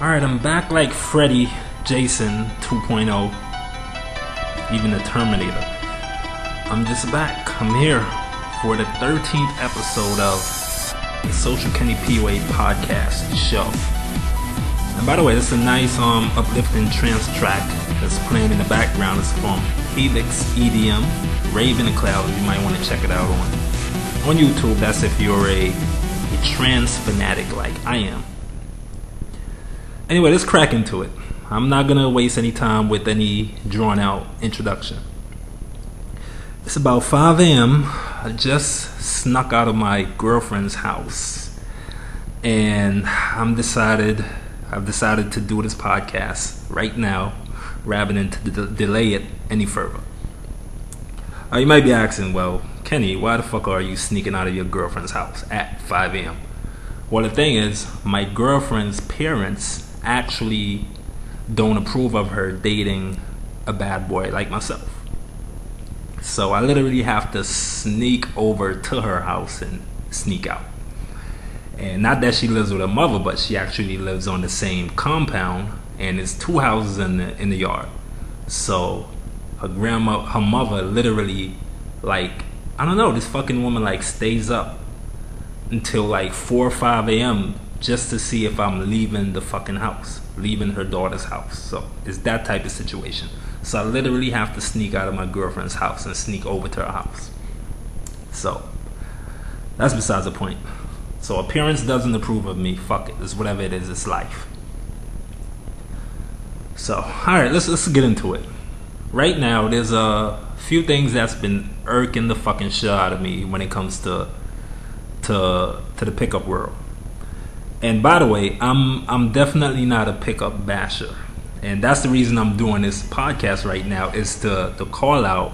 Alright, I'm back like Freddy, Jason 2.0, even the Terminator. I'm just back. I'm here for the 13th episode of the Socialkenny PUA podcast show. And by the way, this is a nice uplifting trance track that's playing in the background. It's from Helix EDM, Rave in the Clouds. You might want to check it out on YouTube. That's if you're a trance fanatic like I am. Anyway, let's crack into it. I'm not gonna waste any time with any drawn out introduction. It's about 5 a.m. I just snuck out of my girlfriend's house, and I've decided to do this podcast right now rather than to delay it any further. You might be asking, well, Kenny, why the fuck are you sneaking out of your girlfriend's house at 5 a.m.? Well, the thing is, my girlfriend's parents actually don't approve of her dating a bad boy like myself. So I literally have to sneak over to her house and sneak out. And not that she lives with her mother, but she actually lives on the same compound, and there's 2 houses in the yard. So her mother literally, like, I don't know, this fucking woman like stays up until like 4 or 5 a.m. just to see if I'm leaving the fucking house, leaving her daughter's house. So it's that type of situation. So I literally have to sneak out of my girlfriend's house and sneak over to her house. So that's besides the point. So appearance doesn't approve of me. Fuck it. It's whatever it is. It's life. So alright, let's get into it. Right now, there's a few things that's been irking the fucking shit out of me when it comes to the pickup world. And by the way, I'm definitely not a pickup basher, and that's the reason I'm doing this podcast right now, is to call out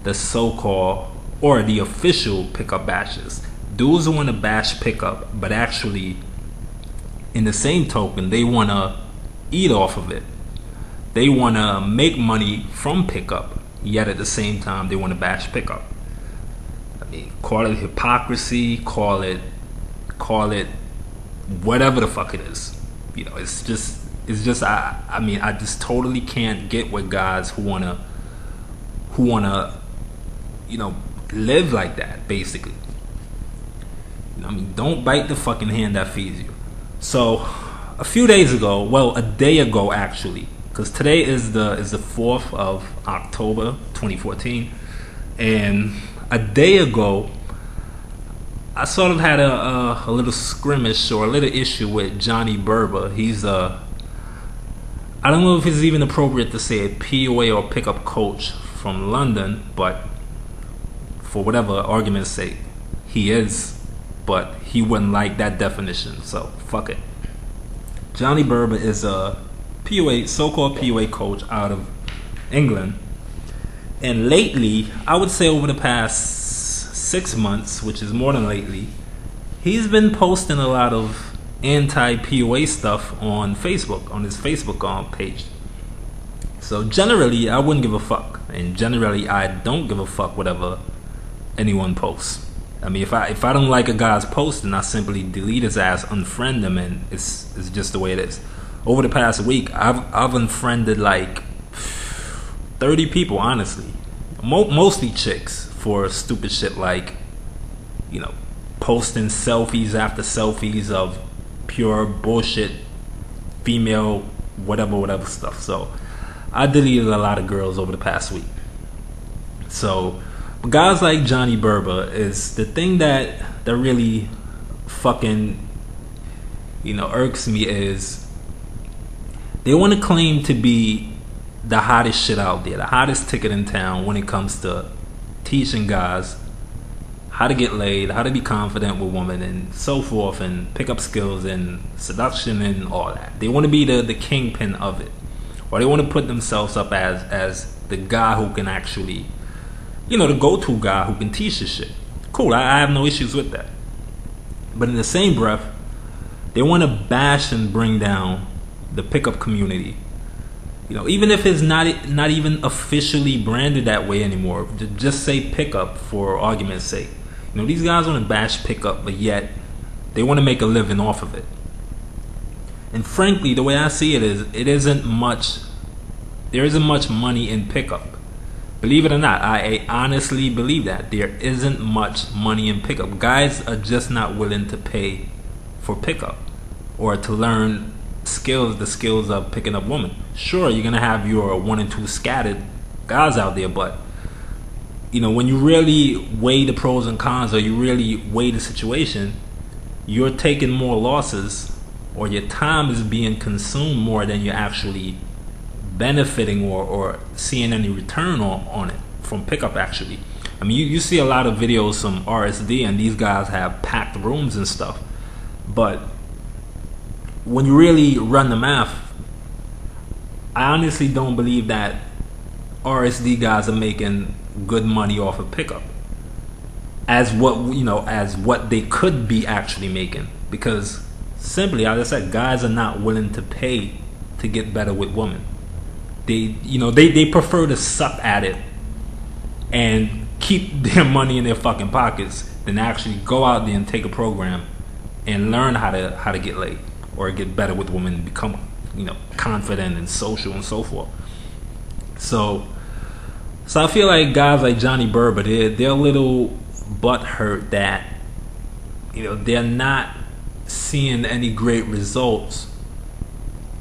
the so-called or the official pickup bashers, dudes who want to bash pickup, but actually, in the same token, they want to eat off of it. They want to make money from pickup, yet at the same time, they want to bash pickup. I mean, call it hypocrisy, call it whatever the fuck it is. You know, it's just I mean, I just totally can't get with guys who wanna you know, live like that, basically. You know, I mean, don't bite the fucking hand that feeds you. So a few days ago, well, a day ago actually, because today is the 4th of October 2014, and a day ago I sort of had a little skirmish or a little issue with Johnny Berba. He's I don't know if it's even appropriate to say a PUA or pickup coach from London, but for whatever argument's sake, he is. But he wouldn't like that definition, so fuck it. Johnny Berba is a PUA, so-called PUA coach out of England, and lately, I would say over the past 6 months, which is more than lately, he's been posting a lot of anti-PUA stuff on Facebook, on his Facebook page. So generally, I wouldn't give a fuck, and generally, I don't give a fuck whatever anyone posts. I mean, if I don't like a guy's post, then I simply delete his ass, unfriend him, and it's just the way it is. Over the past week, I've unfriended like 30 people, honestly, mostly chicks, for stupid shit like, you know, posting selfies after selfies of pure bullshit female whatever stuff. So I deleted a lot of girls over the past week. So guys like Johnny Berba is the thing that really fucking, you know, irks me, is they want to claim to be the hottest shit out there, the hottest ticket in town when it comes to teaching guys how to get laid, how to be confident with women, and so forth, and pick up skills and seduction and all that. They want to be the kingpin of it, or they want to put themselves up as the guy who can actually, you know, the go-to guy who can teach this shit. Cool, I have no issues with that. But in the same breath, they want to bash and bring down the pickup community. You know, even if it's not even officially branded that way anymore, just say pickup for argument's sake. You know, these guys want to bash pickup, but yet they want to make a living off of it. And frankly, the way I see it is, there isn't much money in pickup. Believe it or not, I honestly believe that there isn't much money in pickup. Guys are just not willing to pay for pickup or to learn the skills of picking up women. Sure, you're gonna have your 1 and 2 scattered guys out there, but when you really weigh the pros and cons, or you really weigh the situation, you're taking more losses, or your time is being consumed more than you're actually benefiting or seeing any return on it from pickup. Actually, I mean, you see a lot of videos from RSD, and these guys have packed rooms and stuff, but when you really run the math, I honestly don't believe that RSD guys are making good money off of pickup as what they could be actually making, because simply, as I said, guys are not willing to pay to get better with women. They prefer to suck at it and keep their money in their fucking pockets than actually go out there and take a program and learn how to get laid or get better with women and become confident and social and so forth. So I feel like guys like Johnny Berba, they're a little butthurt that they're not seeing any great results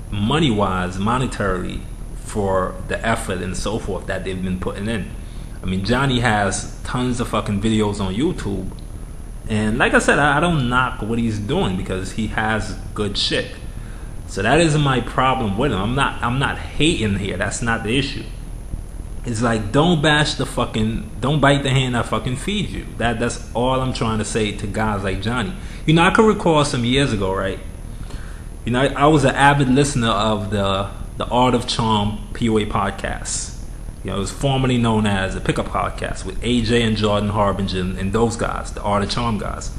money-wise, monetarily, for the effort and so forth that they've been putting in. I mean, Johnny has tons of fucking videos on YouTube, and like I said, I don't knock what he's doing because he has good shit. So that isn't my problem with him. I'm not hating here. That's not the issue. It's like, don't bite the hand that fucking feeds you. That's all I'm trying to say to guys like Johnny. I can recall some years ago, right? I was an avid listener of the Art of Charm PUA podcast. It was formerly known as the Pickup Podcast with AJ and Jordan Harbinger and those guys, the Art of Charm guys.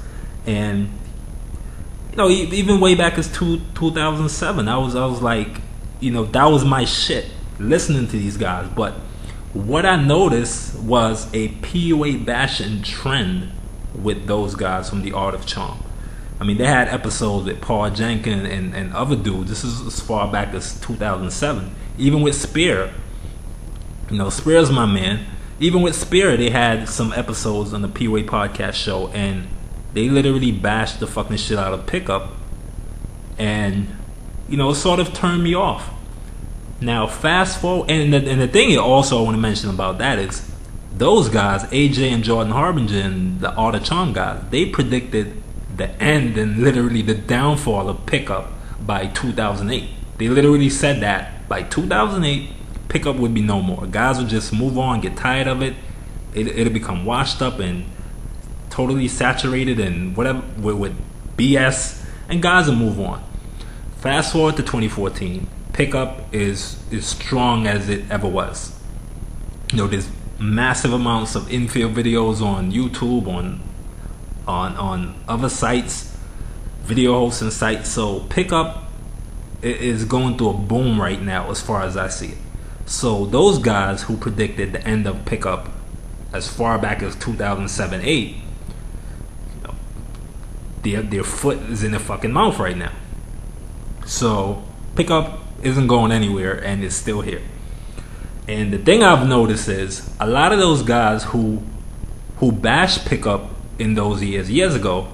And even way back as 2007, I was like, that was my shit, listening to these guys. But what I noticed was a PUA bashing trend with those guys from the Art of Charm. I mean, they had episodes with Paul Jenkins and other dudes. This is as far back as 2007. Even with Speer, Speer's my man. Even with Speer, they had some episodes on the PUA podcast show, and they literally bashed the fucking shit out of pickup, and it sort of turned me off. Now, fast forward, and the thing also I want to mention about that is those guys, AJ and Jordan Harbinger and the Art of Charm guys, they predicted the end and literally the downfall of pickup by 2008. They literally said that by 2008, pickup would be no more. Guys would just move on, get tired of it. It'll become washed up and totally saturated and whatever with BS, and guys will move on. Fast forward to 2014, pickup is strong as it ever was. There's massive amounts of infield videos on YouTube, on other sites, video hosting sites. So pickup is going through a boom right now as far as I see it. So those guys who predicted the end of pickup as far back as 2007-8, their foot is in their fucking mouth right now. So pickup isn't going anywhere, and it's still here. And the thing I've noticed is a lot of those guys who bashed pickup in those years ago,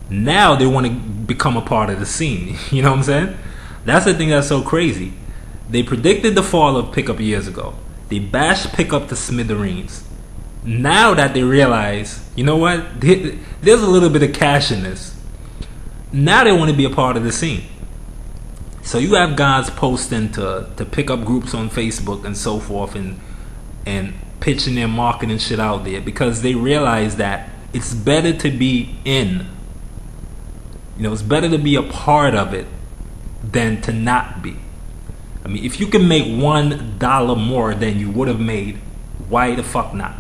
now they want to become a part of the scene. You know what I'm saying? That's the thing that's so crazy. They predicted the fall of pickup years ago. They bashed pickup to smithereens. Now that they realize, you know what, there's a little bit of cash in this, now they want to be a part of the scene. So you have guys posting to pickup groups on Facebook and so forth, and pitching their marketing shit out there because they realize that it's better to be in. It's better to be a part of it than to not be. I mean, if you can make $1 more than you would have made, why the fuck not?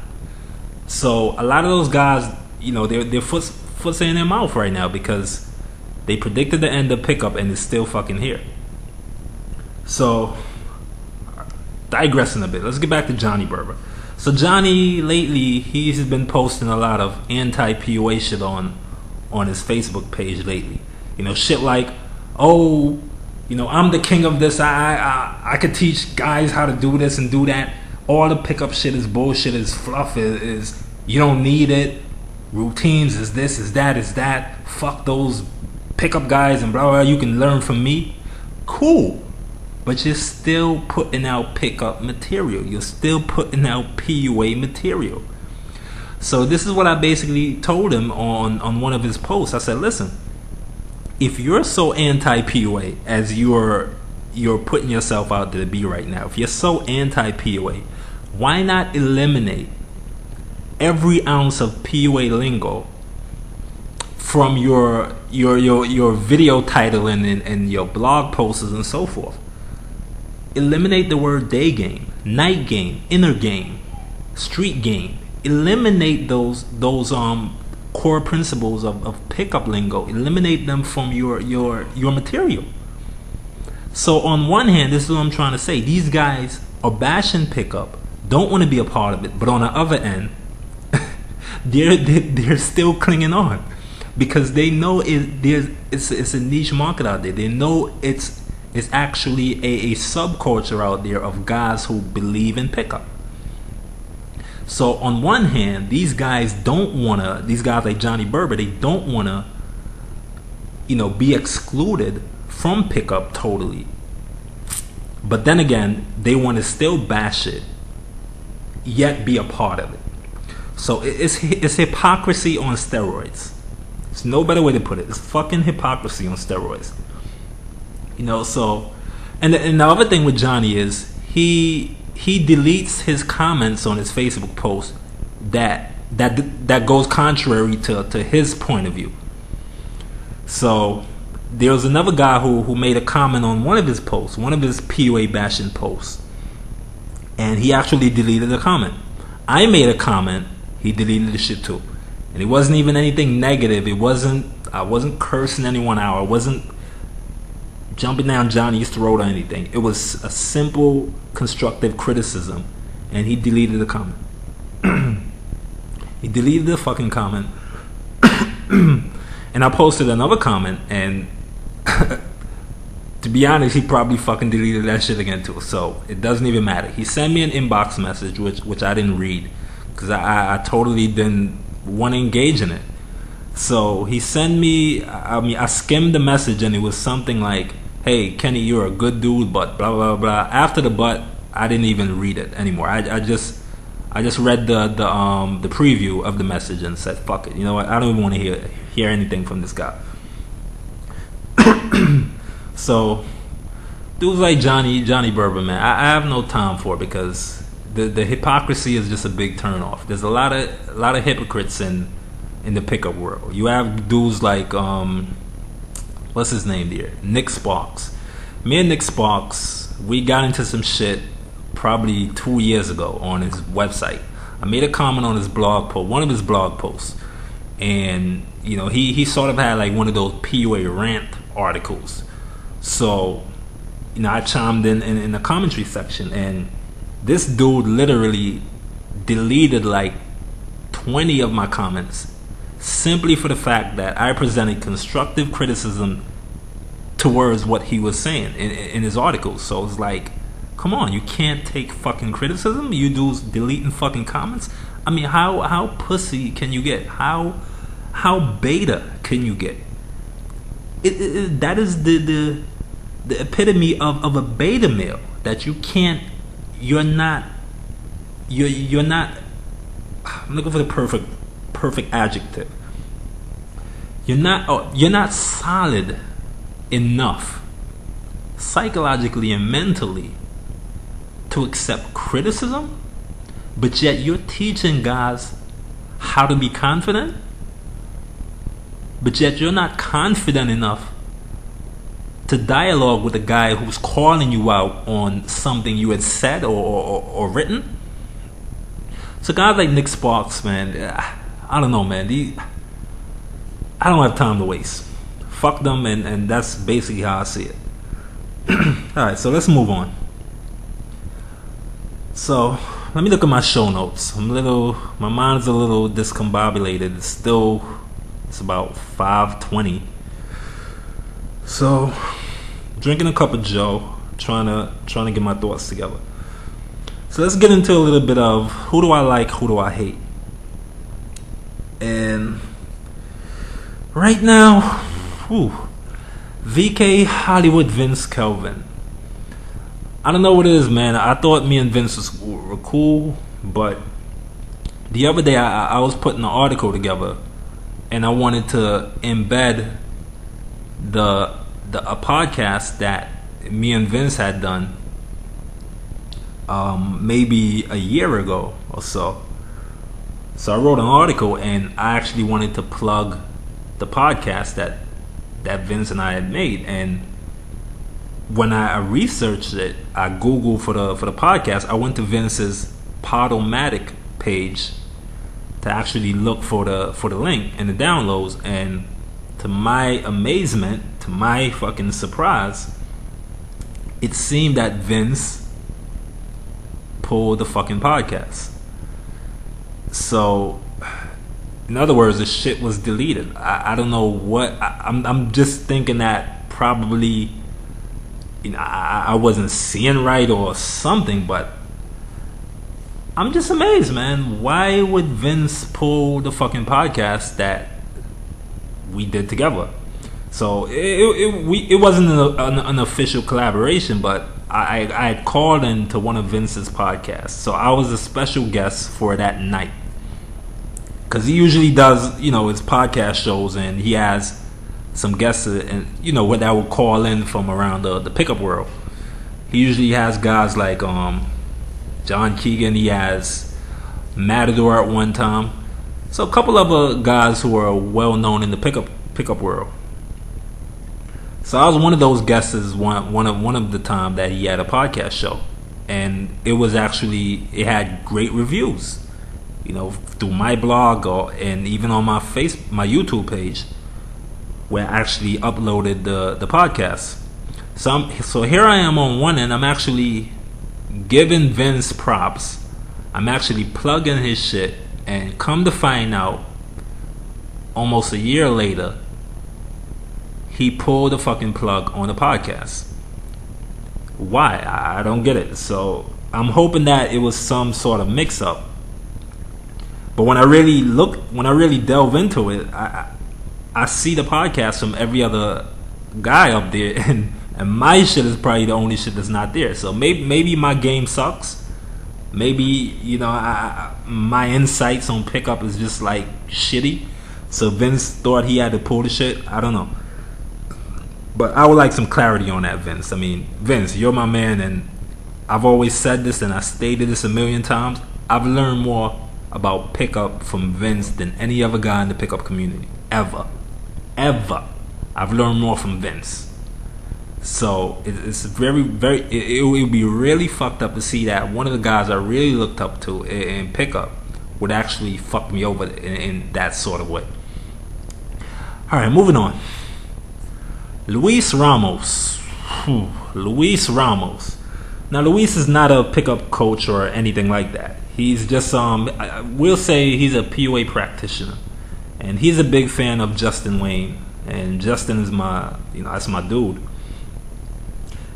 So a lot of those guys, their foot's in their mouth right now because they predicted the end of pickup and it's still fucking here. So, digressing a bit, let's get back to Johnny Berba. So Johnny, lately, he's been posting a lot of anti-PUA shit on his Facebook page lately. Shit like, oh, you know, I'm the king of this. I could teach guys how to do this and do that. All the pickup shit is bullshit, is fluff, is you don't need it. Routines is this, is that, is that. Fuck those pickup guys and blah, blah, blah. You can learn from me. Cool. But you're still putting out pickup material. You're still putting out PUA material. So this is what I basically told him on one of his posts. I said, listen, if you're so anti-PUA as you're putting yourself out there to be right now, if you're so anti-PUA, why not eliminate every ounce of PUA lingo from your video title and your blog posts and so forth? Eliminate the word day game, night game, inner game, street game. Eliminate those core principles of pickup lingo. Eliminate them from your material. So on one hand, this is what I'm trying to say. These guys are bashing pickup, don't want to be a part of it, but on the other end, they're still clinging on because they know it's a niche market out there. They know it's actually a subculture out there of guys who believe in pickup. So on one hand, these guys like Johnny Berba, they don't wanna, you know, be excluded from pickup totally. But then again, they want to still bash it, yet be a part of it. So it's hypocrisy on steroids. There's no better way to put it. It's fucking hypocrisy on steroids. You know, so and the other thing with Johnny is he deletes his comments on his Facebook post that goes contrary to his point of view. So there was another guy who made a comment on one of his posts, one of his PUA bashing posts, and he actually deleted the comment. I made a comment, he deleted the shit too, and it wasn't even anything negative. I wasn't cursing anyone out. I wasn't jumping down Johnny's throat or anything. It was a simple constructive criticism, and he deleted the comment. He deleted the fucking comment. And I posted another comment, and to be honest, he probably fucking deleted that shit again too. So it doesn't even matter. He sent me an inbox message which I didn't read because I totally didn't want to engage in it. So he sent me, I skimmed the message, and it was something like, hey Kenny, you're a good dude, but blah blah blah. After the but, I didn't even read it anymore. I just read the preview of the message and said, fuck it, you know what, I don't even want to hear anything from this guy. So dudes like Johnny Berba, man, I have no time for it because the hypocrisy is just a big turn off. There's a lot of hypocrites in the pickup world. You have dudes like what's his name there, Nick Sparks. Me and Nick Sparks, we got into some shit probably 2 years ago on his website. I made a comment on his blog post, one of his blog posts, and you know he sort of had like one of those PUA rant articles. So you know I chimed in the commentary section, and this dude literally deleted like 20 of my comments simply for the fact that I presented constructive criticism towards what he was saying in his articles. So it's like, come on, you can't take fucking criticism? You dudes deleting fucking comments? I mean, how pussy can you get? How beta can you get? That is the epitome of a beta male. That you can't, you're not, I'm looking for the perfect adjective. You're not solid enough psychologically and mentally to accept criticism, but yet you're teaching guys how to be confident, but yet you're not confident enough to dialogue with a guy who's calling you out on something you had said or written. So guys like Nick Sparks, man, I don't know, man. I don't have time to waste. Fuck them, and that's basically how I see it. Alright, so let's move on. So let me look at my show notes. My mind's a little discombobulated. It's about 5:20. So, drinking a cup of Joe, trying to get my thoughts together. So let's get into a little bit of who do I like, who do I hate. And right now, VK Hollywood Vince Kelvin. I don't know what it is, man. I thought me and Vince were cool, but the other day I was putting an article together, and I wanted to embed a podcast that me and Vince had done maybe a year ago or so. So I wrote an article, and I actually wanted to plug the podcast that Vince and I had made. And when I researched it, I Googled for the podcast. I went to Vince's Podomatic page to actually look for the link and the downloads, and to my amazement, to my fucking surprise, it seemed that Vince pulled the fucking podcast. So, in other words, the shit was deleted. I don't know what. I'm just thinking that probably, you know, I wasn't seeing right or something, but I'm just amazed, man. Why would Vince pull the fucking podcast that we did together? So it wasn't an official collaboration, but I had called into one of Vince's podcasts, so I was a special guest for that night, because he usually does, you know, his podcast shows, and he has some guests, and you know, what that will call in from around the pickup world. He usually has guys like John Keegan. He has Matador at one time, so a couple of guys who are well known in the pickup world. So I was one of those guests one of the time that he had a podcast show, and it had great reviews, you know, through my blog and even on my YouTube page, where I actually uploaded the podcast. So here I am on one end. I'm actually giving Vince props. I'm actually plugging his shit, and come to find out, almost a year later, he pulled the fucking plug on the podcast. Why? I don't get it. So I'm hoping that it was some sort of mix-up. But when I really delve into it, I see the podcast from every other guy up there, and my shit is probably the only shit that's not there. So maybe my game sucks. Maybe, you know, my insights on pickup is just like shitty. So Vince thought he had to pull the shit. I don't know. But I would like some clarity on that, Vince. I mean, Vince, you're my man, and I've always said this, and I stated this a million times. I've learned more about pickup from Vince than any other guy in the pickup community. Ever. I've learned more from Vince. So it's very, very, it would be really fucked up to see that one of the guys I really looked up to in pickup would actually fuck me over in that sort of way. Alright, moving on. Luis Ramos. Luis Ramos. Now, Luis is not a pickup coach or anything like that. He's just, we'll say he's a PUA practitioner. And he's a big fan of Justin Wayne. And Justin is that's my dude.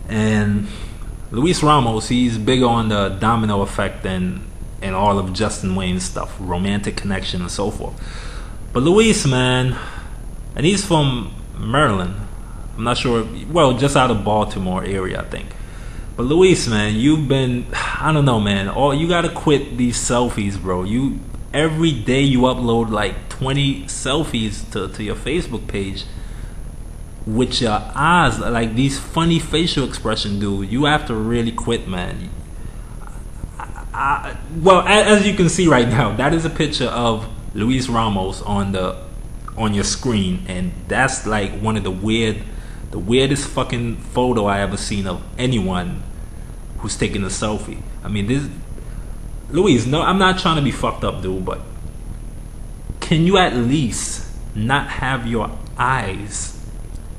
And Luis Ramos, he's big on the domino effect and all of Justin Wayne's stuff, romantic connection and so forth. But Luis, man, and he's from Maryland. I'm not sure, well, just out of Baltimore area, I think. But Luis, man, you've been, I don't know, man. You gotta quit these selfies, bro. Every day you upload like 20 selfies to your Facebook page with your eyes, like these funny facial expression, dude. You have to really quit, man. Well, as you can see right now, that is a picture of Luis Ramos on your screen, and that's like one of the weirdest fucking photo I ever seen of anyone who's taking a selfie. I mean, this Luis, no, I'm not trying to be fucked up, dude, but can you at least not have your eyes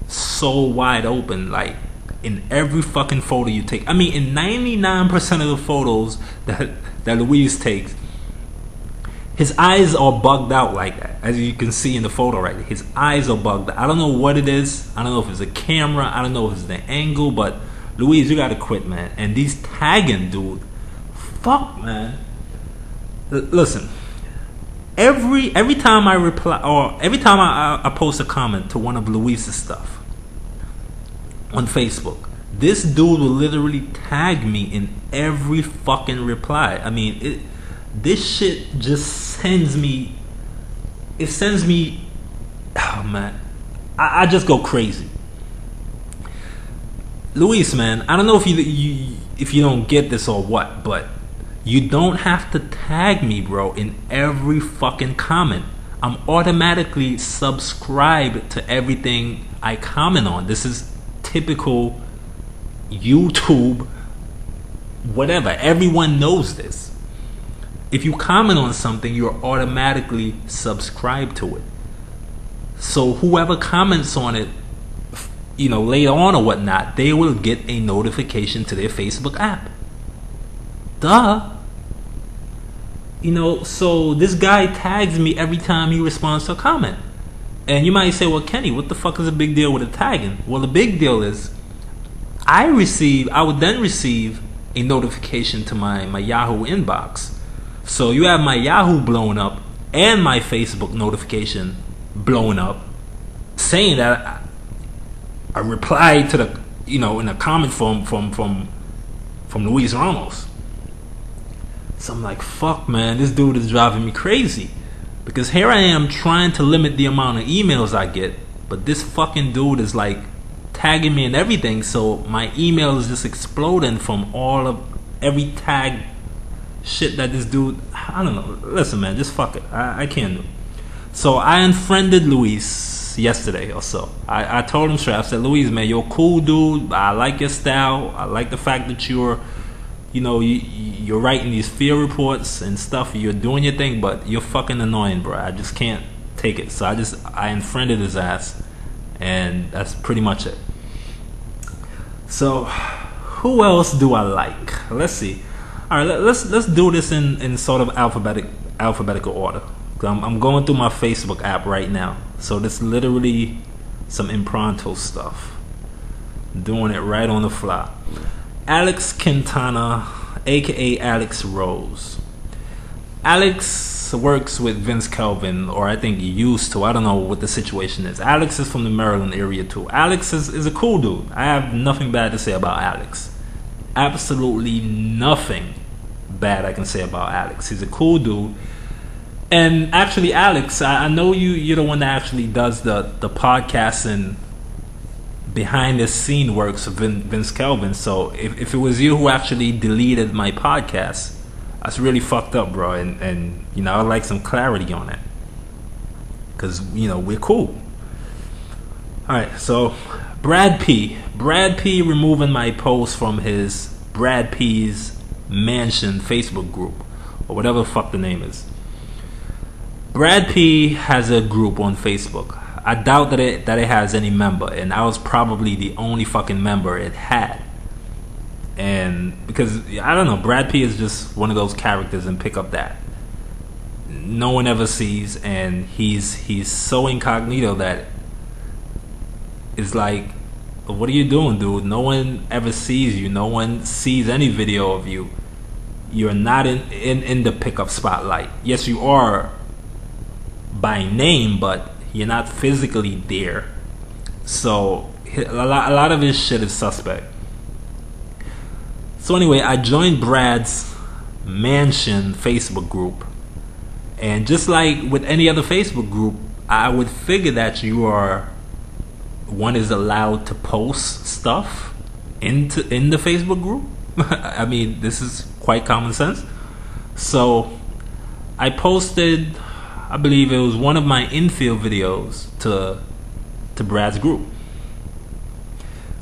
so wide open, like in every fucking photo you take? I mean, in 99% of the photos that Luis takes, His eyes are bugged out like that, as you can see in the photo right there. His eyes are bugged out. I don't know what it is. I don't know if it's a camera. I don't know if it's the angle. But Louise, you gotta quit, man. And these tagging, dude. Fuck, man. Listen. Every time I reply, or every time I post a comment to one of Louise's stuff on Facebook, this dude will literally tag me in every fucking reply. I mean, this shit just sends me. It sends me. Oh man, I just go crazy. Luis, man, I don't know if you don't get this or what, but you don't have to tag me, bro, in every fucking comment. I'm automatically subscribed to everything I comment on. This is typical YouTube, whatever. Everyone knows this. If you comment on something, you're automatically subscribed to it. So whoever comments on it, you know, later on or whatnot, they will get a notification to their Facebook app. Duh. You know, so this guy tags me every time he responds to a comment. And you might say, well, Kenny, what the fuck is the big deal with the tagging? Well, the big deal is I would then receive a notification to my Yahoo inbox. So you have my Yahoo blown up and my Facebook notification blown up, saying that I replied to the, you know, in a comment from Luis Ramos. So I'm like, fuck, man, this dude is driving me crazy. Because here I am trying to limit the amount of emails I get, but this fucking dude is like tagging me and everything, so my email is just exploding from every tag shit that this dude, I don't know. Listen, man, just fuck it. I can't do it. So I unfriended Luis yesterday or so. I told him straight. I said, Luis, man, you're a cool dude. I like your style. I like the fact that you're writing these fear reports and stuff. You're doing your thing, but you're fucking annoying, bro. I just can't take it. So I unfriended his ass, and that's pretty much it. So who else do I like? Let's see. All right, let's do this in sort of alphabetical order. I'm going through my Facebook app right now, so this literally some impromptu stuff. Doing it right on the fly. Alex Quintana, aka Alex Rose. Alex works with Vince Kelvin, or I think he used to. I don't know what the situation is. Alex is from the Maryland area too. Alex is a cool dude. I have nothing bad to say about Alex. Absolutely nothing bad I can say about Alex. He's a cool dude. And actually, Alex, I know you're the one that actually does the podcasting behind the scene works of Vince Kelvin. So if it was you who actually deleted my podcast, that's really fucked up, bro. And you know, I'd like some clarity on that, because you know we're cool. All right, so Brad P removing my post from his Brad P's Mansion Facebook group, or whatever the fuck the name is. Brad P has a group on Facebook. I doubt that it has any member, and I was probably the only fucking member it had. And because I don't know, Brad P is just one of those characters, and pick up that no one ever sees, and he's so incognito that it's like, what are you doing, dude? No one ever sees you. No one sees any video of you. You're not in the pickup spotlight. Yes, you are by name, but you're not physically there. So a lot of his shit is suspect. So anyway, I joined Brad's Mansion Facebook group, and just like with any other Facebook group, I would figure that one is allowed to post stuff in the Facebook group. I mean, this is quite common sense. So I posted, I believe it was one of my infield videos to Brad's group.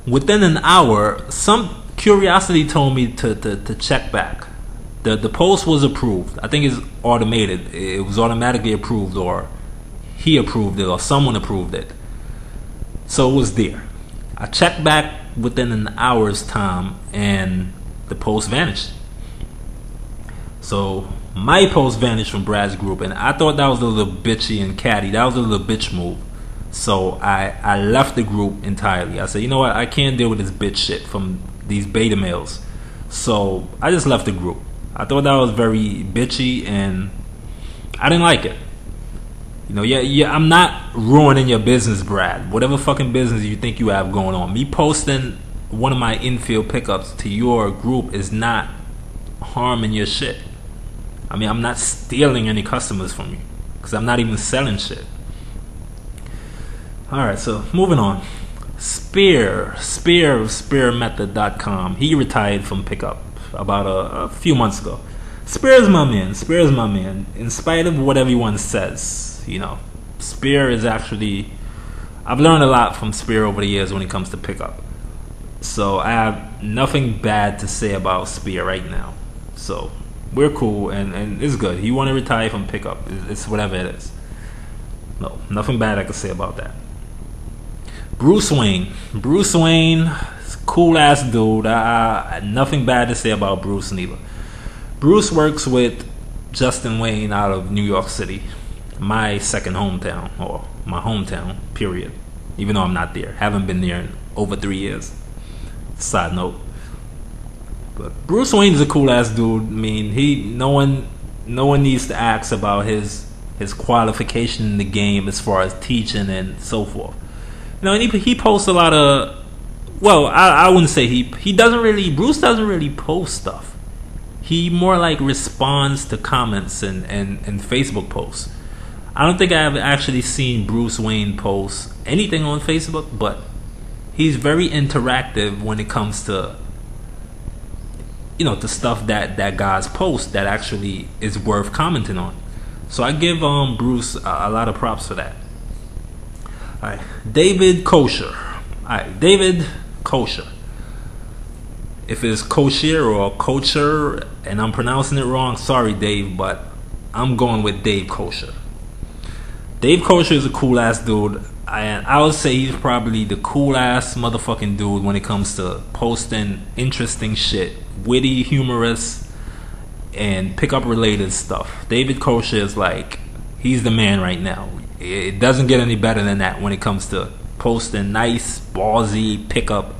Within an hour, some curiosity told me to check back. The post was approved. I think it's automated. It was automatically approved, or he approved it, or someone approved it. So it was there. I checked back within an hour's time, and the post vanished. So my post vanished from Brad's group, and I thought that was a little bitchy and catty. That was a little bitch move. So I left the group entirely. I said, you know what, I can't deal with this bitch shit from these beta males. So I just left the group. I thought that was very bitchy, and I didn't like it. You know, yeah, I'm not ruining your business, Brad. Whatever fucking business you think you have going on. Me posting one of my infield pickups to your group is not harming your shit. I mean, I'm not stealing any customers from you, because I'm not even selling shit. Alright, so moving on. Speer of SpearMethod.com. He retired from pickup about a few months ago. Speer is my man. In spite of what everyone says, you know, Speer is actually... I've learned a lot from Speer over the years when it comes to pickup. So I have nothing bad to say about Speer right now. So we're cool, and it's good. He want to retire from pickup. It's whatever it is. No, nothing bad I can say about that. Bruce Wayne, cool ass dude. Nothing bad to say about Bruce neither. Bruce works with Justin Wayne out of New York City, my second hometown, or my hometown, period. Even though I'm not there, haven't been there in over 3 years. Side note. But Bruce Wayne is a cool ass dude. I mean, no one needs to ask about his qualification in the game as far as teaching and so forth. You know, and he posts a lot of, well, I wouldn't say Bruce doesn't really post stuff. He more like responds to comments and Facebook posts. I don't think I've actually seen Bruce Wayne post anything on Facebook, but he's very interactive when it comes to, you know, the stuff that guys post that actually is worth commenting on. So I give Bruce a lot of props for that. Alright, David Kosher. Alright, David Kosher. If it's kosher or kosher and I'm pronouncing it wrong, sorry Dave, but I'm going with Dave Kosher. Dave Kosher is a cool ass dude. I would say he's probably the cool ass motherfucking dude when it comes to posting interesting shit, witty, humorous, and pickup related stuff. David Kosher is like, he's the man right now. It doesn't get any better than that when it comes to posting nice, ballsy, pickup,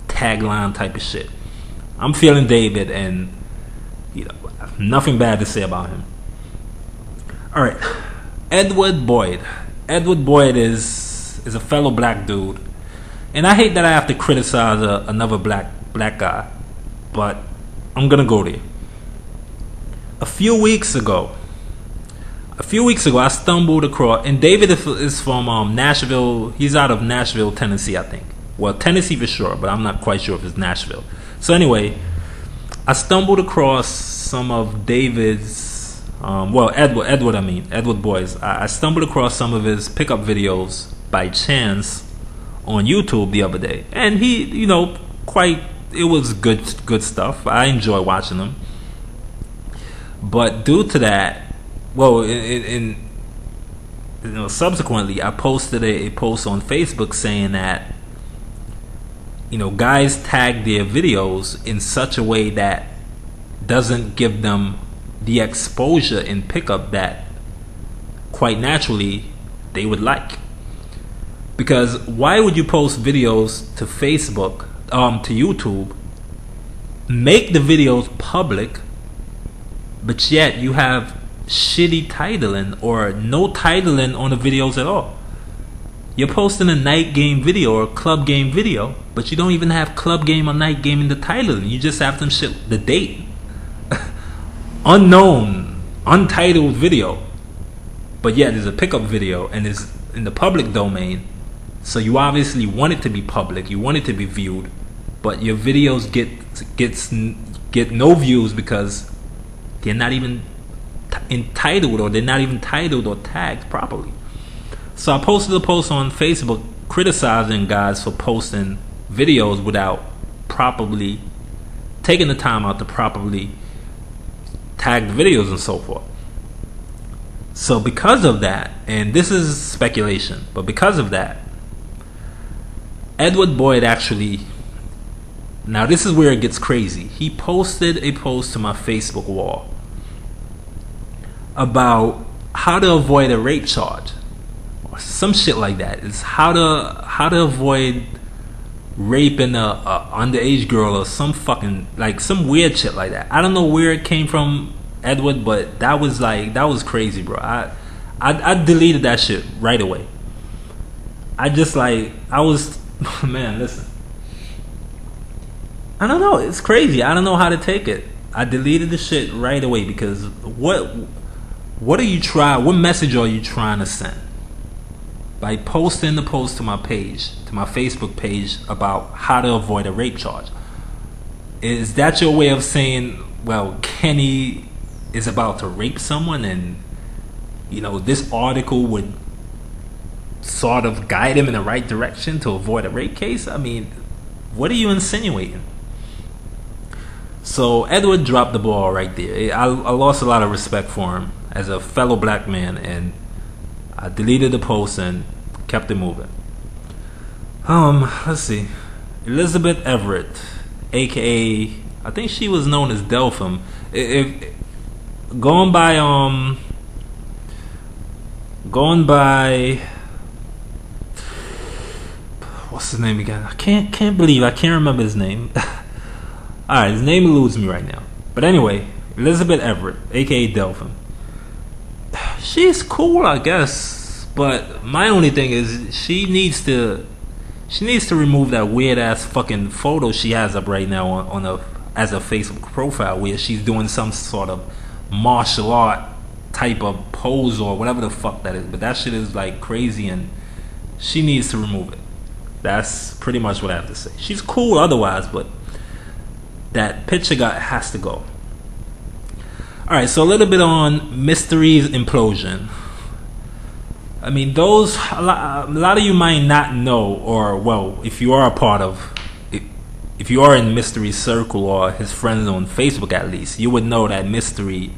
tagline type of shit. I'm feeling David, and you know, nothing bad to say about him. Alright, Edward Boyd. Edward Boyd is a fellow black dude, and I hate that I have to criticize another black guy, but I'm gonna go there. A few weeks ago, I stumbled across, and David is from Nashville. He's out of Nashville, Tennessee, I think. Well, Tennessee for sure, but I'm not quite sure if it's Nashville. So anyway, I stumbled across some of David's, Edward Boyd's. I stumbled across some of his pickup videos by chance on YouTube the other day, and he, you know, it was good stuff. I enjoy watching them. But due to that, well, subsequently, I posted a post on Facebook saying that, you know, guys tag their videos in such a way that doesn't give them the exposure in pickup that quite naturally they would like. Because why would you post videos to Facebook, to YouTube, make the videos public, but yet you have shitty titling or no titling on the videos at all? You're posting a night game video or a club game video, but you don't even have club game or night game in the titling. You just have them shit, the date. Unknown, untitled video. But yet there's a pickup video and it's in the public domain. So you obviously want it to be public, you want it to be viewed, but your videos get no views because they're not even entitled, or they're not even titled or tagged properly. So I posted a post on Facebook criticizing guys for posting videos without properly taking the time out to properly tag the videos and so forth. So because of that, and this is speculation, but because of that, Edward Boyd actually, now this is where it gets crazy. He posted a post to my Facebook wall, about how to avoid a rape charge or some shit like that. It's how to avoid raping a underage girl or some fucking, like, some weird shit like that. I don't know where it came from, Edward, but that was crazy, bro. I deleted that shit right away. Man, listen, I don't know, it's crazy. I don't know how to take it. I deleted the shit right away because what message are you trying to send by posting the post to my page, to my Facebook page, about how to avoid a rape charge? Is that your way of saying, well, Kenny is about to rape someone, and this article would sort of guide him in the right direction to avoid a rape case? I mean, what are you insinuating? So Edward dropped the ball right there. I lost a lot of respect for him as a fellow black man, and I deleted the post and kept it moving. Let's see. Elizabeth Everett, aka, I think she was known as Delphim. Going by what's his name again? I can't remember his name. Alright, his name eludes me right now. But anyway, Elizabeth Everett, aka Delphim. She's cool, I guess, but my only thing is she needs to remove that weird ass fucking photo she has up right now as a Facebook profile, where she's doing some sort of martial art type of pose or whatever the fuck that is. But that shit is like crazy, and she needs to remove it. That's pretty much what I have to say. She's cool otherwise, but that picture has to go. Alright, so a little bit on Mystery's implosion. I mean, a lot of you might not know, or, well, if you are a part of, if you are in Mystery's circle or his friends on Facebook at least, you would know that Mystery,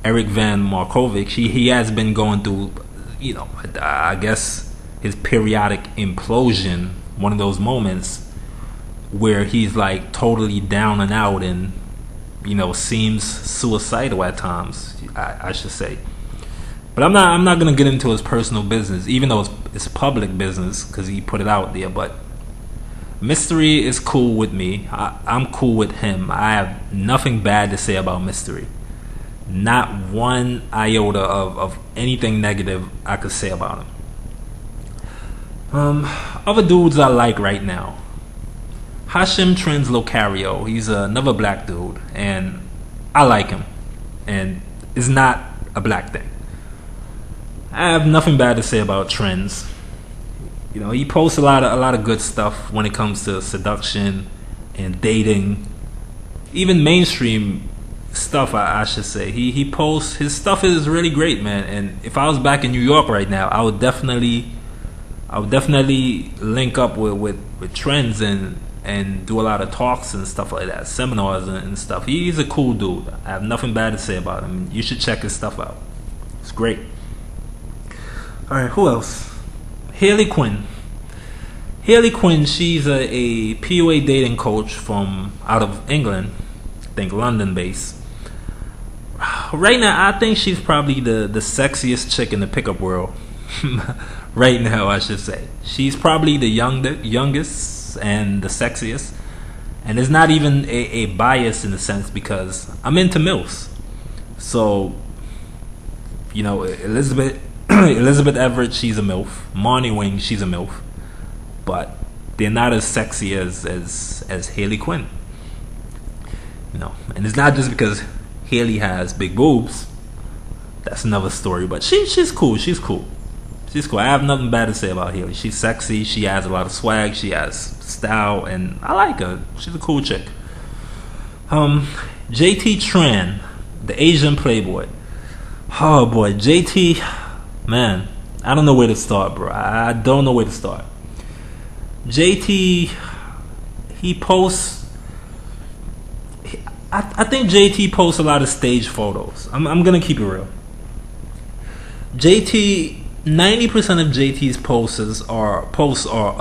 Eric Van Markovic, he has been going through, I guess, his periodic implosion, one of those moments where he's like totally down and out and seems suicidal at times, I should say. But I'm not gonna get into his personal business, even though it's public business because he put it out there. But Mystery is cool with me. I'm cool with him. I have nothing bad to say about Mystery. Not one iota of anything negative I could say about him. Other dudes I like right now. Hashim Trends Locario. He's another black dude, and I like him. And it's not a black thing. I have nothing bad to say about Trends. He posts a lot of good stuff when it comes to seduction and dating, even mainstream stuff. I should say he posts, his stuff is really great, man. And if I was back in New York right now, I would definitely link up with Trends and do a lot of talks and stuff like that, seminars and stuff. He's a cool dude. I have nothing bad to say about him. You should check his stuff out. It's great. Alright, who else? Hayley Quinn. Hayley Quinn, she's a PUA dating coach from out of England. I think London based. Right now, I think she's probably the sexiest chick in the pickup world. Right now, I should say. She's probably the youngest and the sexiest, and it's not even a bias in a sense because I'm into MILFs. So Elizabeth Everett, she's a MILF. Marnie Wing, she's a MILF, but they're not as sexy as Hayley Quinn. And it's not just because Hayley has big boobs. That's another story, but she's cool. She's cool. I have nothing bad to say about Hayley. She's sexy. She has a lot of swag. She has style, and I like her. She's a cool chick. JT Tran, the Asian Playboy. Oh boy, JT, man, I don't know where to start, bro. I don't know where to start. JT, he posts. I think JT posts a lot of stage photos. I'm gonna keep it real. JT. 90% of JT's posts are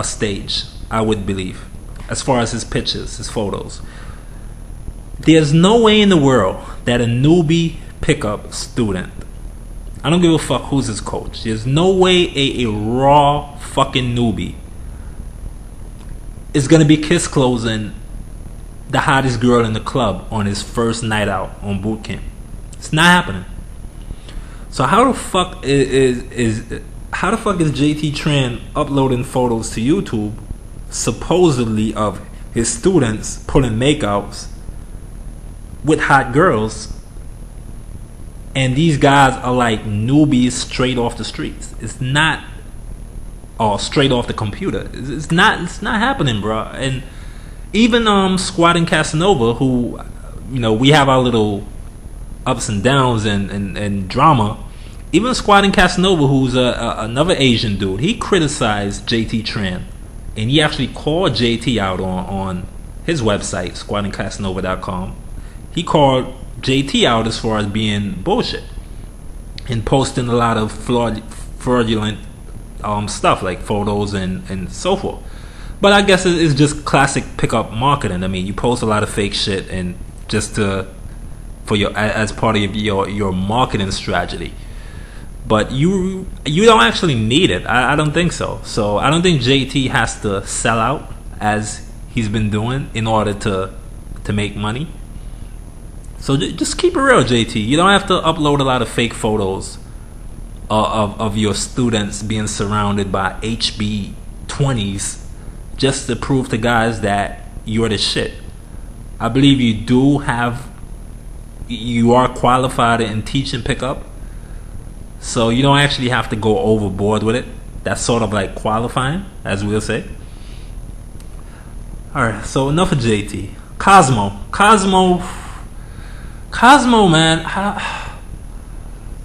a stage, I would believe, as far as his pictures, his photos. There's no way in the world that a newbie pickup student, I don't give a fuck who's his coach. There's no way a raw fucking newbie is gonna be kiss closing the hottest girl in the club on his first night out on boot camp. It's not happening. So how the fuck is JT Tran uploading photos to YouTube supposedly of his students pulling makeouts with hot girls, and these guys are like newbies straight off the streets? It's not, or straight off the computer. It's not happening, bro. And even Squattin Cassanova, who, you know, we have our little ups and downs and drama. Even Squattin Cassanova, who's another Asian dude, he criticized JT Tran, and he actually called JT out on his website, squattincasanova.com. He called JT out as far as being bullshit and posting a lot of fraudulent stuff like photos and so forth. But I guess it's just classic pickup marketing. I mean, you post a lot of fake shit and just for your, as part of your marketing strategy. But you don't actually need it. I don't think so. So I don't think JT has to sell out as he's been doing in order to make money. So just keep it real, JT. You don't have to upload a lot of fake photos of your students being surrounded by HB20s just to prove to guys that you're the shit. I believe you are qualified in teaching pickup, so you don't actually have to go overboard with it. That's sort of like qualifying, as we'll say. Alright, so enough of JT. Cosmo, man.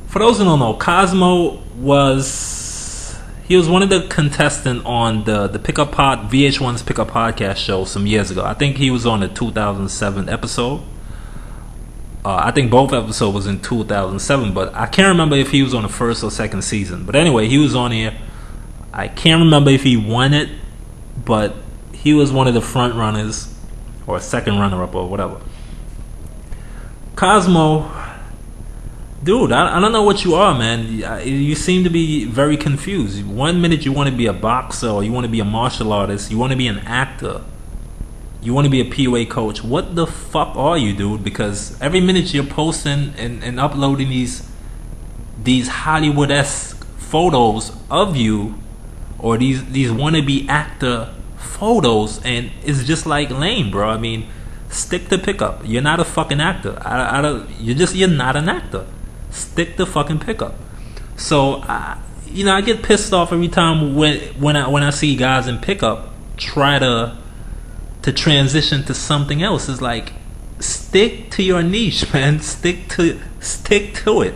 For those who don't know, Cosmo was one of the contestants on the VH1's Pickup Podcast show some years ago. I think he was on the 2007 episode. I think both episodes was in 2007, but I can't remember if he was on the first or second season. But anyway, he was on here. I can't remember if he won it, but he was one of the front runners or second runner-up or whatever. Cosmo, dude, I don't know what you are, man. You seem to be very confused. 1 minute you want to be a boxer, or you want to be a martial artist, you want to be an actor, you want to be a PUA coach. What the fuck are you, dude? Because every minute you're posting and uploading these Hollywood-esque photos of you, or these wannabe actor photos, and it's just like lame, bro. I mean, stick to pickup. You're not a fucking actor. You're not an actor. Stick to fucking pickup. So I get pissed off every time when I see guys in pickup try to transition to something else. It's like, stick to your niche, man. Stick to it.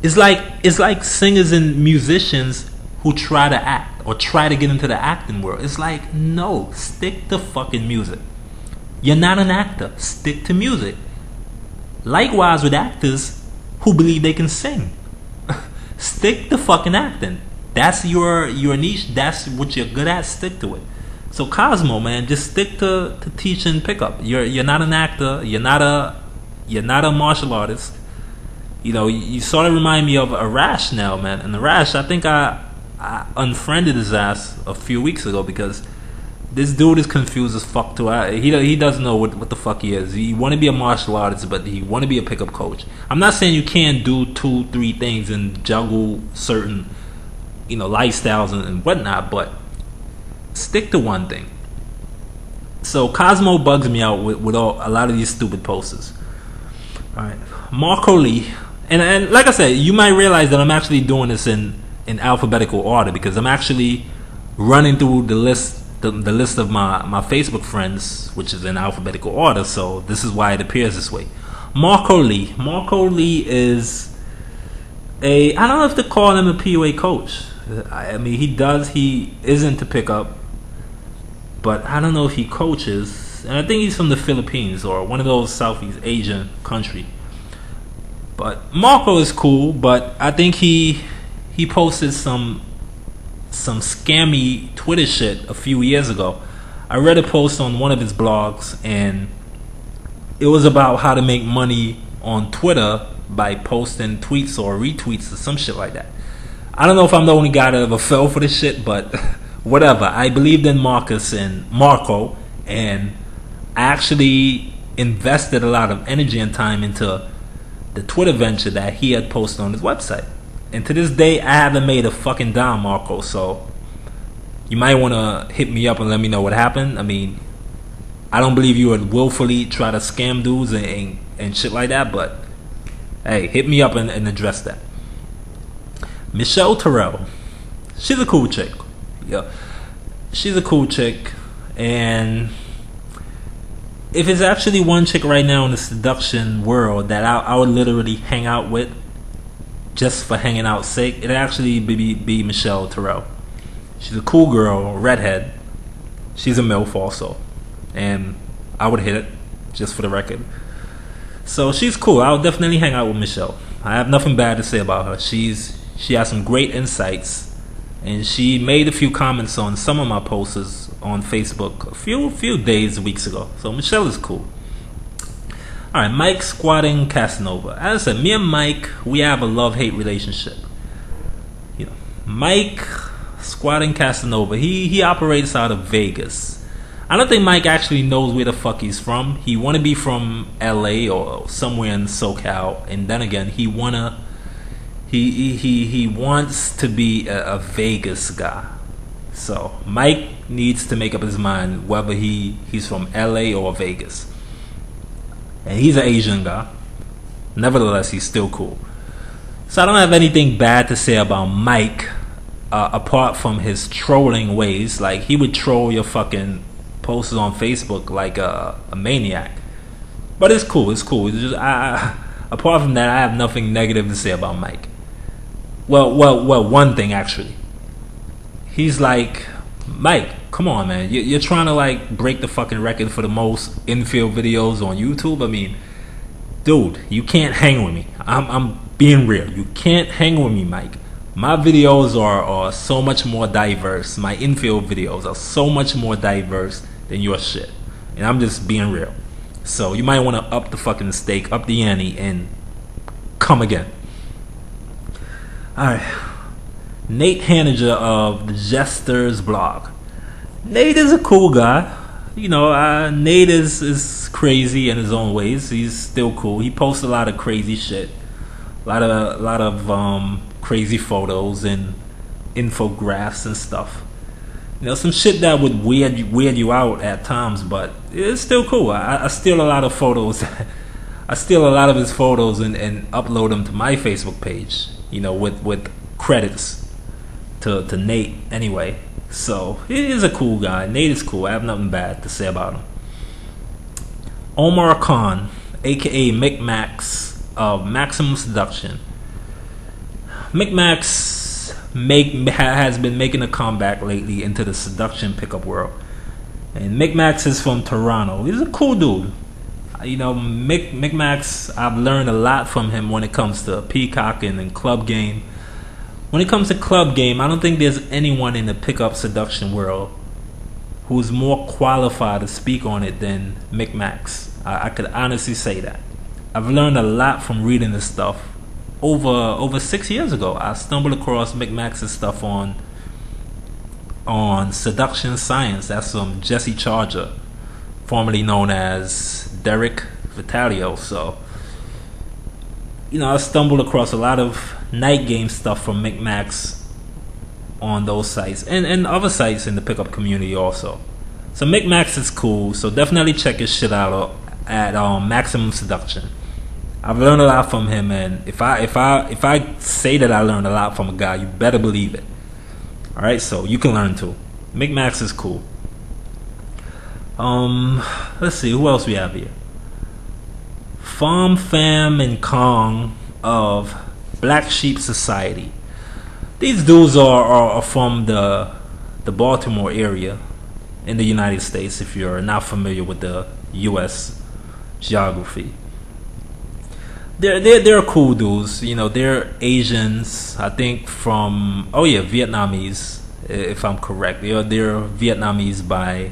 It's like singers and musicians who try to act or try to get into the acting world. It's like, no, stick to fucking music. You're not an actor. Stick to music. Likewise with actors who believe they can sing. Stick to fucking acting. That's your niche. That's what you're good at. Stick to it. So Cosmo, man, just stick to teaching pickup. You're not an actor. You're not a martial artist. You know, you sort of remind me of Arash now, man. And Arash, I think I unfriended his ass a few weeks ago because this dude is confused as fuck too. He doesn't know what the fuck he is. He want to be a martial artist, but he want to be a pickup coach. I'm not saying you can't do 2-3 things and juggle certain, lifestyles and whatnot, but stick to one thing. So Cosmo bugs me out with a lot of these stupid posters. All right, Marco Lee, and like I said, you might realize that I'm actually doing this in alphabetical order because I'm actually running through the list of my Facebook friends, which is in alphabetical order, so this is why it appears this way. Marco Lee is I don't know if to call him a PUA coach. I mean, he is into pickup, but I don't know if he coaches, and I think he's from the Philippines or one of those Southeast Asian country. But Marco is cool, but I think he posted some scammy Twitter shit a few years ago. I read a post on one of his blogs, and it was about how to make money on Twitter by posting tweets or retweets or some shit like that. I don't know if I'm the only guy that ever fell for this shit, but whatever. I believed in Marco, and I actually invested a lot of energy and time into the Twitter venture that he had posted on his website. And to this day, I haven't made a fucking dime, Marco. So you might want to hit me up and let me know what happened. I mean, I don't believe you would willfully try to scam dudes and shit like that, but hey, hit me up and address that. Michelle Terrell, she's a cool chick. Yeah, she's a cool chick, and if it's actually one chick right now in the seduction world that I would literally hang out with just for hanging out's sake, it'd actually be Michelle Terrell. She's a cool girl, redhead. She's a MILF also, and I would hit it, just for the record. So she's cool. I would definitely hang out with Michelle. I have nothing bad to say about her. She has some great insights, and she made a few comments on some of my posts on Facebook a few weeks ago. So Michelle is cool. All right, Mike Squattin Cassanova. As I said, me and Mike, we have a love-hate relationship. You know, Mike Squattin Cassanova, he operates out of Vegas. I don't think Mike actually knows where the fuck he's from. He want to be from LA or somewhere in SoCal, and then again, he wants to be a Vegas guy. So Mike needs to make up his mind whether he's from LA or Vegas. And he's an Asian guy. Nevertheless, he's still cool. So I don't have anything bad to say about Mike, apart from his trolling ways. Like, he would troll your fucking posts on Facebook like a maniac. But it's cool. It's cool. It's just, apart from that, I have nothing negative to say about Mike. Well, one thing actually. He's like, Mike, come on, man. You're trying to like break the fucking record for the most infield videos on YouTube. I mean, dude, you can't hang with me. I'm being real. You can't hang with me, Mike. My videos are so much more diverse. My infield videos are so much more diverse than your shit. And I'm just being real. So you might want to up the fucking stake, up the ante, and come again. Alright. Nate Haniger of the Jesters blog. Nate is a cool guy. You know, Nate is crazy in his own ways. He's still cool. He posts a lot of crazy shit. A lot of crazy photos and infographics and stuff. You know, some shit that would weird you out at times, but it's still cool. I steal a lot of photos. I steal a lot of his photos and upload them to my Facebook page. You know, with credits to Nate anyway. So he is a cool guy. Nate is cool. I have nothing bad to say about him. Omar Khan, aka Mick Max of Maximum Seduction. Mick Max has been making a comeback lately into the seduction pickup world. And Mick Max is from Toronto. He's a cool dude. You know, Mick Max, I've learned a lot from him when it comes to peacocking and club game. When it comes to club game, I don't think there's anyone in the pickup seduction world who's more qualified to speak on it than Mick Max. I could honestly say that. I've learned a lot from reading this stuff. Over 6 years ago, I stumbled across Mick Max's stuff on Seduction Science. That's from Jesse Charger, formerly known as Derek Vitalio. So, you know, I stumbled across a lot of night game stuff from Mick Max on those sites and other sites in the pickup community also. So Mick Max is cool. So definitely check his shit out at Maximum Seduction. I've learned a lot from him, and if I say that I learned a lot from a guy, you better believe it. All right, so you can learn too. Mick Max is cool. Let's see who else we have here. Fam and Kong of Black Sheep Society. These dudes are from the Baltimore area in the United States, if you're not familiar with the U.S. geography. They're cool dudes. You know, they're Asians, I think, from Vietnamese, if I'm correct. They're Vietnamese by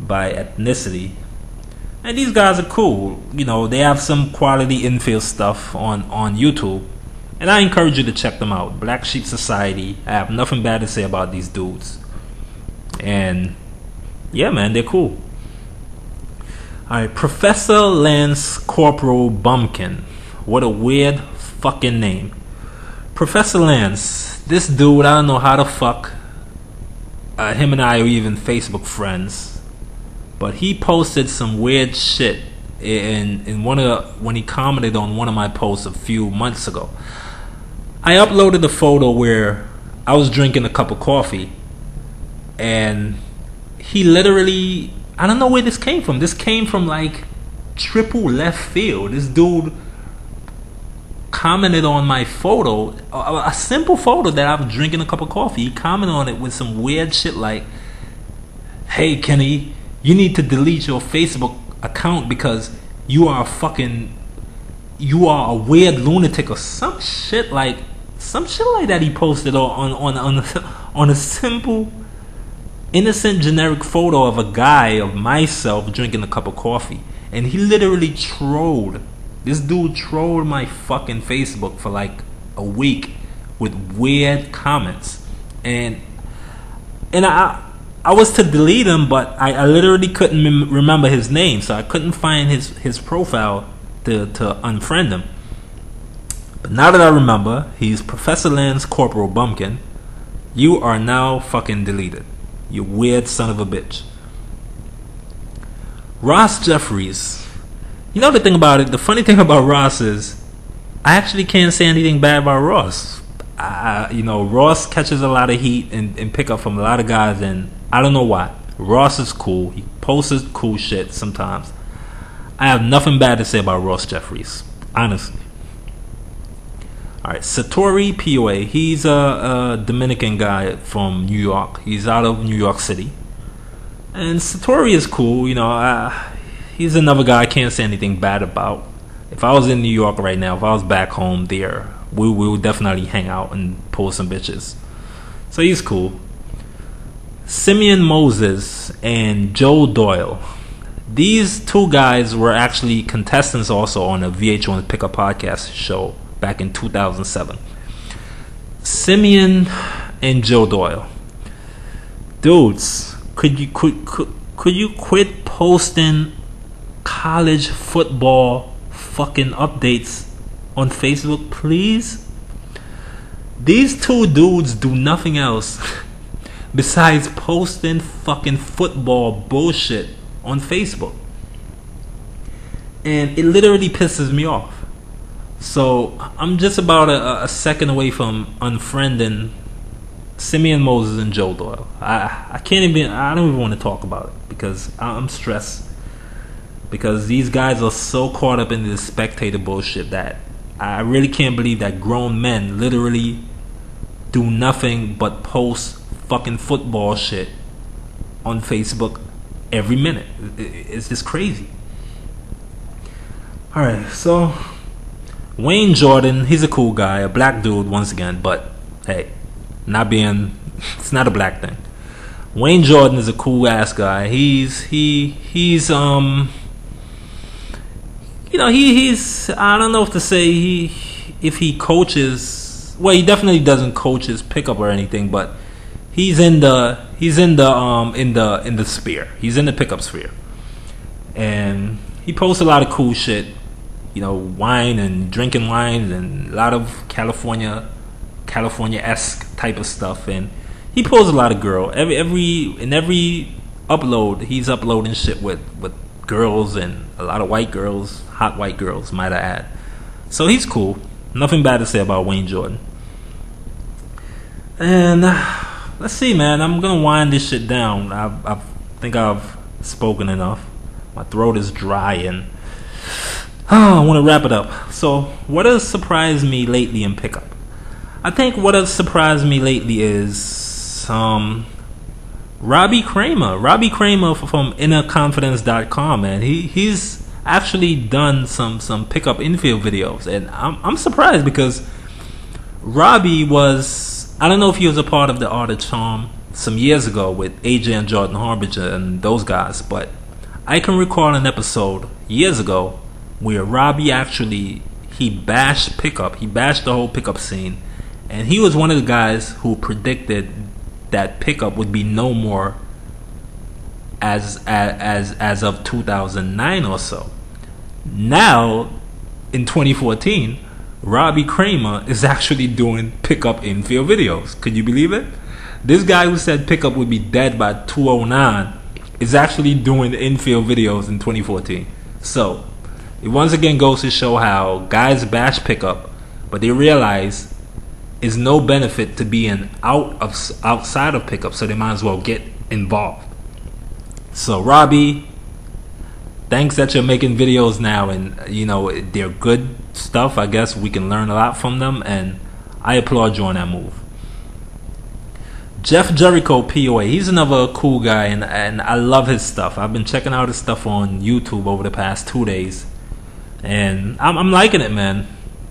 ethnicity. And these guys are cool. You know, they have some quality infield stuff on YouTube. And I encourage you to check them out. Black Sheep Society. I have nothing bad to say about these dudes. And yeah, man, they're cool. Alright, Professor Lance Corporal Bumpkin. What a weird fucking name. Professor Lance. This dude, I don't know how the fuck him and I are even Facebook friends. But he posted some weird shit in one of when he commented on one of my posts a few months ago. I uploaded a photo where I was drinking a cup of coffee, and he literally, I don't know where this came from. This came from like triple left field. This dude commented on my photo, a simple photo that I was drinking a cup of coffee. He commented on it with some weird shit like, "Hey Kenny, you need to delete your Facebook account because you are a weird lunatic," or some shit like that. He posted on a simple, innocent, generic photo of a guy, of myself drinking a cup of coffee, and he literally trolled. This dude trolled my fucking Facebook for like a week with weird comments, and I was to delete him, but I literally couldn't remember his name, so I couldn't find his profile to unfriend him. But now that I remember, he's Professor Lance Corporal Bumpkin. You are now fucking deleted. You weird son of a bitch. Ross Jeffries. You know the thing about it, the funny thing about Ross is, I actually can't say anything bad about Ross. Ross catches a lot of heat and pick up from a lot of guys, and I don't know why. Ross is cool. He posts cool shit sometimes. I have nothing bad to say about Ross Jeffries, honestly. Alright, Satori PUA. He's a Dominican guy from New York. He's out of New York City. And Satori is cool. You know, he's another guy I can't say anything bad about. If I was in New York right now, if I was back home there, we would definitely hang out and pull some bitches. So he's cool. Simeon Moses and Joe Doyle. These two guys were actually contestants also on a VH1 Pickup Podcast show back in 2007. Simeon and Joe Doyle. Dudes, could you quit posting college football fucking updates on Facebook, please? These two dudes do nothing else besides posting fucking football bullshit on Facebook, and it literally pisses me off. So I'm just about a second away from unfriending Simeon Moses and Joe Doyle. I don't even want to talk about it because I'm stressed, because these guys are so caught up in this spectator bullshit that I really can't believe that grown men literally do nothing but post fucking football shit on Facebook every minute. It's just crazy. Alright, so Wayne Jordan, he's a cool guy, a black dude once again, but hey, it's not a black thing. Wayne Jordan is a cool ass guy. He's I don't know if to say if he coaches. Well, he definitely doesn't coach his pickup or anything, but he's in the Speer. He's in the pickup sphere, and he posts a lot of cool shit. You know, wine and drinking wine and a lot of California-esque type of stuff, and he posts a lot of girl. Every upload, he's uploading shit with girls, and a lot of white girls, hot white girls, might I add. So he's cool. Nothing bad to say about Wayne Jordan. And let's see, man. I'm gonna wind this shit down. I think I've spoken enough. My throat is dry, and I want to wrap it up. So, what has surprised me lately in pickup? I think what has surprised me lately is Robbie Kramer. Robbie Kramer from InnerConfidence.com, man. He's actually done some pickup infield videos, and I'm surprised because Robbie was, I don't know if he was a part of the Art of Charm some years ago with AJ and Jordan Harbinger and those guys, but I can recall an episode years ago where Robbie he bashed pickup. He bashed the whole pickup scene, and he was one of the guys who predicted that pickup would be no more as of 2009 or so. Now, in 2014, Robbie Kramer is actually doing pickup infield videos. Could you believe it? This guy who said pickup would be dead by 2009 is actually doing infield videos in 2014. So, it once again goes to show how guys bash pickup, but they realize it's no benefit to being outside of pickup, so they might as well get involved. So, Robbie, thanks that you're making videos now, and they're good stuff. I guess we can learn a lot from them, and I applaud you on that move. Jericho PUA, he's another cool guy, and I love his stuff. I've been checking out his stuff on YouTube over the past 2 days, and I'm liking it, man.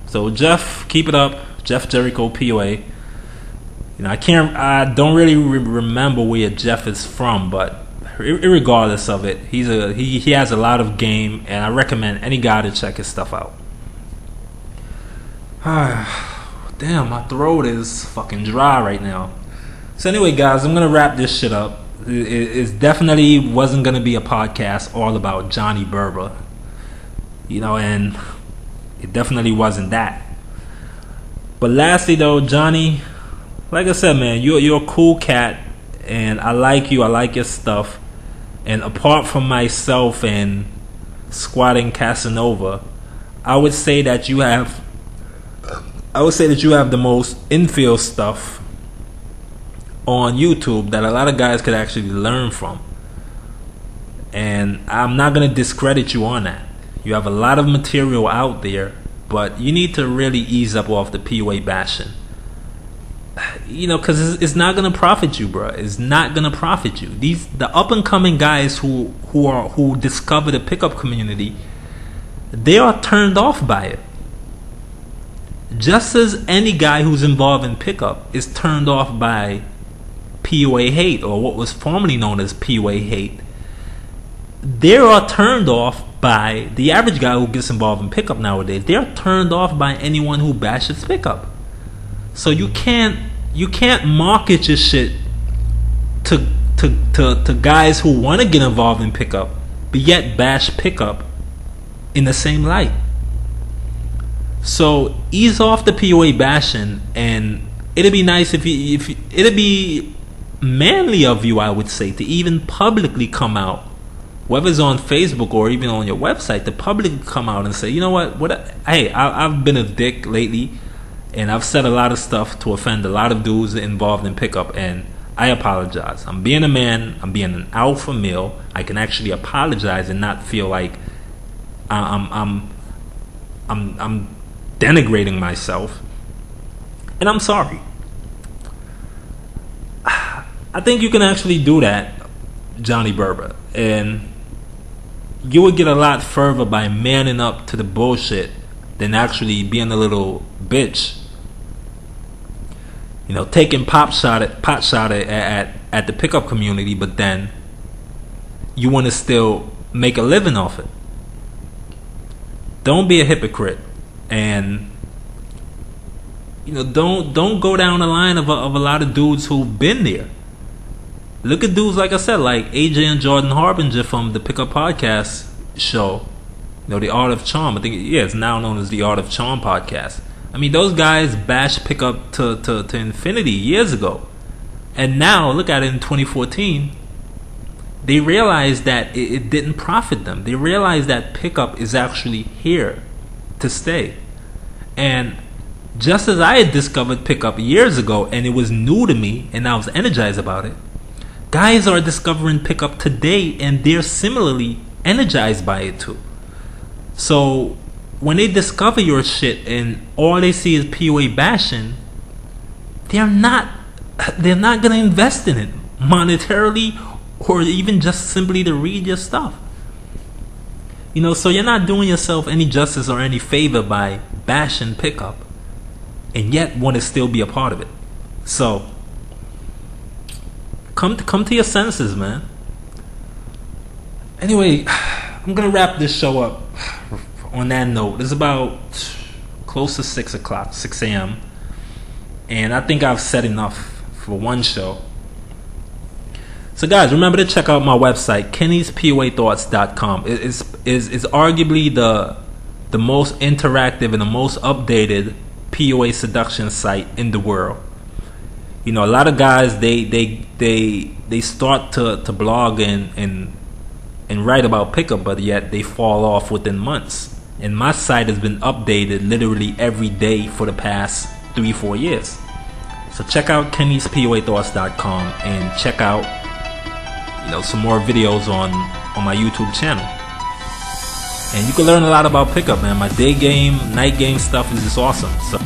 So Jeff, keep it up. Jericho PUA. I don't really remember where Jeff is from, but regardless of it, he has a lot of game, and I recommend any guy to check his stuff out. Damn, my throat is fucking dry right now. So anyway, guys, I'm gonna wrap this shit up. It definitely wasn't gonna be a podcast all about Johnny Berba, and it definitely wasn't that. But lastly, though, Johnny, like I said, man, you're a cool cat, and I like you. I like your stuff. And apart from myself and Squattin Cassanova, I would say that you have the most infield stuff on YouTube that a lot of guys could actually learn from. And I'm not going to discredit you on that. You have a lot of material out there, but you need to really ease up off the PUA bashing. Because it's not going to profit you, bro. It's not going to profit you. The up-and-coming guys who discover the pickup community, they are turned off by it. Just as any guy who's involved in pickup is turned off by PUA hate, or what was formerly known as PUA hate, they are turned off by the average guy who gets involved in pickup nowadays. They're turned off by anyone who bashes pickup. So you can't market your shit to guys who want to get involved in pickup, but yet bash pickup in the same light. So ease off the PUA bashing, and it'd be nice if it'd be manly of you, I would say, to even publicly come out, whether it's on Facebook or even on your website, to publicly come out and say, you know what, I've been a dick lately, and I've said a lot of stuff to offend a lot of dudes involved in pickup, and I apologize. I'm being a man. I'm being an alpha male. I can actually apologize and not feel like I'm denigrating myself, and I'm sorry. I think you can actually do that, Johnny Berba, and you would get a lot further by manning up to the bullshit than actually being a little bitch. Taking pot shot at the pickup community, but then you want to still make a living off it. Don't be a hypocrite, and don't go down the line of a lot of dudes who've been there. Look at dudes, like I said, like AJ and Jordan Harbinger from the Pickup Podcast show. The Art of Charm. I think, it's now known as the Art of Charm podcast. I mean, those guys bashed pickup to infinity years ago. And now, look at it in 2014. They realized that it didn't profit them. They realized that pickup is actually here to stay. And just as I had discovered pickup years ago, and it was new to me, and I was energized about it, guys are discovering pickup today, and they're similarly energized by it too. So when they discover your shit and all they see is PUA bashing, they're not gonna invest in it monetarily, or even just simply to read your stuff. So you're not doing yourself any justice or any favor by bashing pickup, and yet want to still be a part of it. So come to your senses, man. Anyway, I'm gonna wrap this show up on that note. It's about close to 6 o'clock, 6 a.m. And I think I've said enough for one show. So guys, remember to check out my website, Kenny'sPUAthoughts.com. It's arguably the most interactive and the most updated PUA seduction site in the world. You know, a lot of guys they start to blog and write about pickup, but yet they fall off within months. And my site has been updated literally every day for the past 3-4 years. So check out Kenny'sPUAthoughts.com and check out, you know, some more videos on my YouTube channel. And you can learn a lot about pickup, man. My day game, night game stuff is just awesome. So